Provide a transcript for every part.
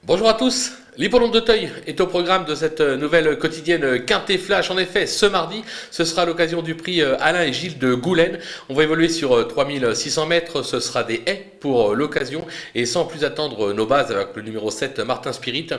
Bonjour à tous, l'hippodrome d'Auteuil est au programme de cette nouvelle quotidienne Quintet Flash. En effet, ce mardi, ce sera l'occasion du prix Alain et Gilles de Goulaine. On va évoluer sur 3600 mètres, ce sera des haies pour l'occasion. Et sans plus attendre nos bases avec le numéro 7, Martin Spirit,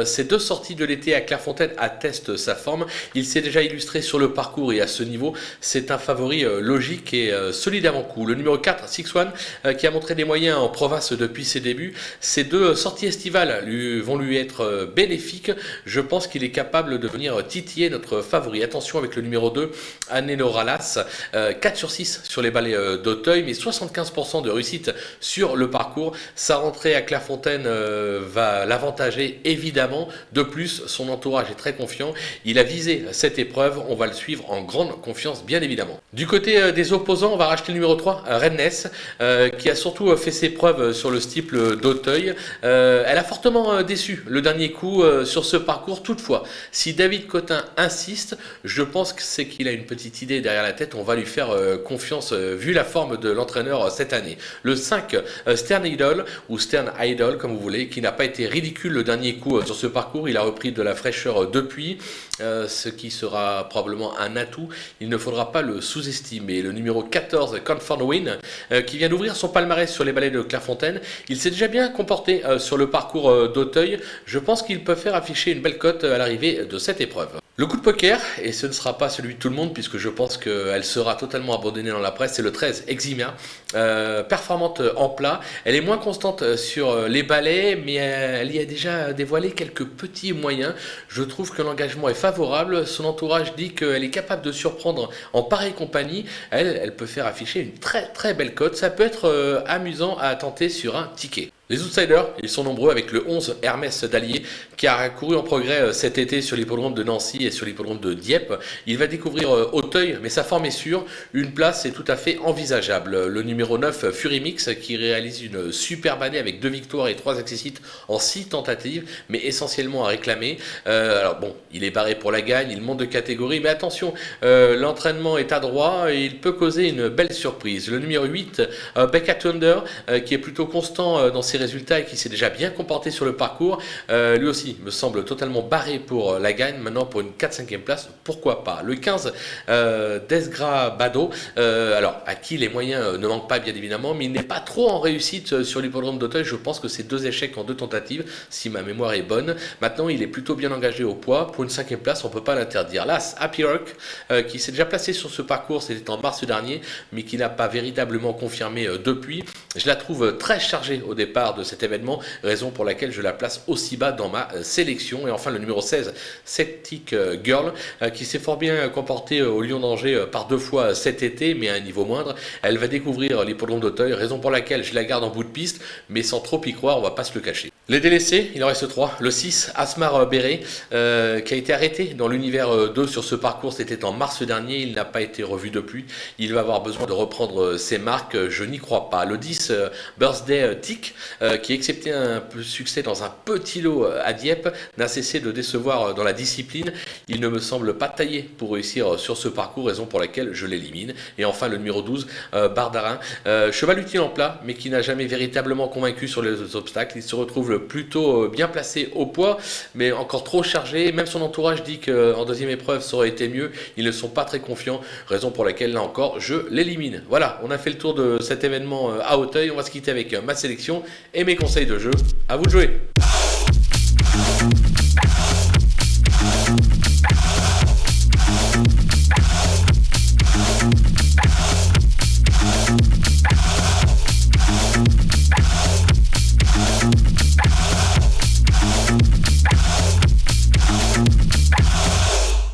ces deux sorties de l'été à Clairefontaine attestent sa forme. Il s'est déjà illustré sur le parcours et à ce niveau, c'est un favori logique et solide avant-coup. Le numéro 4, Six One, qui a montré des moyens en province depuis ses débuts. Ces deux sorties estivales vont lui être bénéfiques. Je pense qu'il est capable de venir titiller notre favori. Attention avec le numéro 2, Anelo Ralas, 4 sur 6 sur les balais d'Auteuil, mais 75% de réussite sur le parcours. Sa rentrée à Clairefontaine va l'avantager évidemment. De plus, son entourage est très confiant. Il a visé cette épreuve. On va le suivre en grande confiance, bien évidemment. Du côté des opposants, on va racheter le numéro 3, Redness, qui a surtout fait ses preuves sur le steeple d'Auteuil. Elle a fortement déçu le dernier coup sur ce parcours. Toutefois, si David Cotin insiste, je pense que c'est qu'il a une petite idée derrière la tête. On va lui faire confiance vu la forme de l'entraîneur cette année. Le 5, Stern Idol, ou Stern Idol comme vous voulez, qui n'a pas été ridicule le dernier coup sur ce parcours. Il a repris de la fraîcheur depuis, ce qui sera probablement un atout. Il ne faudra pas le sous-estimer. Le numéro 14, Comfort Win, qui vient d'ouvrir son palmarès sur les balais de Clairefontaine. Il s'est déjà bien comporté sur le parcours d'Auteuil. Je pense qu'il peut faire afficher une belle cote à l'arrivée de cette épreuve. Le coup de poker, et ce ne sera pas celui de tout le monde puisque je pense qu'elle sera totalement abandonnée dans la presse, c'est le 13, Eximia, performante en plat. Elle est moins constante sur les balais, mais elle y a déjà dévoilé quelques petits moyens. Je trouve que l'engagement est favorable. Son entourage dit qu'elle est capable de surprendre en pareille compagnie. Elle peut faire afficher une très très belle cote. Ça peut être amusant à tenter sur un ticket. Les outsiders, ils sont nombreux avec le 11 Hermès d'Allier qui a couru en progrès cet été sur l'hippodrome de Nancy et sur l'hippodrome de Dieppe. Il va découvrir Auteuil, mais sa forme est sûre. Une place est tout à fait envisageable. Le numéro 9 Furimix qui réalise une superbe année avec 2 victoires et 3 accessites en 6 tentatives, mais essentiellement à réclamer. Alors bon, il est barré pour la gagne, il monte de catégorie, mais attention, l'entraînement est adroit et il peut causer une belle surprise. Le numéro 8, Becca Thunder, qui est plutôt constant dans ses résultats et qui s'est déjà bien comporté sur le parcours, lui aussi me semble totalement barré pour la gagne. Maintenant pour une 4-5e place, pourquoi pas. Le 15, Desgra Bado, alors à qui les moyens ne manquent pas bien évidemment, mais il n'est pas trop en réussite sur l'hippodrome d'Auteuil. Je pense que c'est 2 échecs en 2 tentatives si ma mémoire est bonne. Maintenant il est plutôt bien engagé au poids. Pour une 5e place on ne peut pas l'interdire. L'As Happy Rock, qui s'est déjà placé sur ce parcours, c'était en mars dernier, mais qui n'a pas véritablement confirmé depuis. Je la trouve très chargée au départ de cet événement, raison pour laquelle je la place aussi bas dans ma sélection. Et enfin le numéro 16, Septic Girl, qui s'est fort bien comportée au Lion d'Angers par 2 fois cet été, mais à un niveau moindre. Elle va découvrir l'hippodrome d'Auteuil, raison pour laquelle je la garde en bout de piste, mais sans trop y croire, on va pas se le cacher. Les délaissés, il en reste 3. Le 6, Asmar Béré, qui a été arrêté dans l'univers 2 sur ce parcours, c'était en mars dernier, il n'a pas été revu depuis. Il va avoir besoin de reprendre ses marques, je n'y crois pas. Le 10, Birthday Tick, qui excepté un peu succès dans un petit lot à Dieppe, n'a cessé de décevoir dans la discipline. Il ne me semble pas taillé pour réussir sur ce parcours, raison pour laquelle je l'élimine. Et enfin le numéro 12, Bardarin, cheval utile en plat, mais qui n'a jamais véritablement convaincu sur les obstacles. Il se retrouve plutôt bien placé au poids, mais encore trop chargé. Même son entourage dit qu'en 2e épreuve ça aurait été mieux. Ils ne sont pas très confiants, raison pour laquelle là encore je l'élimine. Voilà, on a fait le tour de cet événement à Auteuil. On va se quitter avec ma sélection et mes conseils de jeu. À vous de jouer.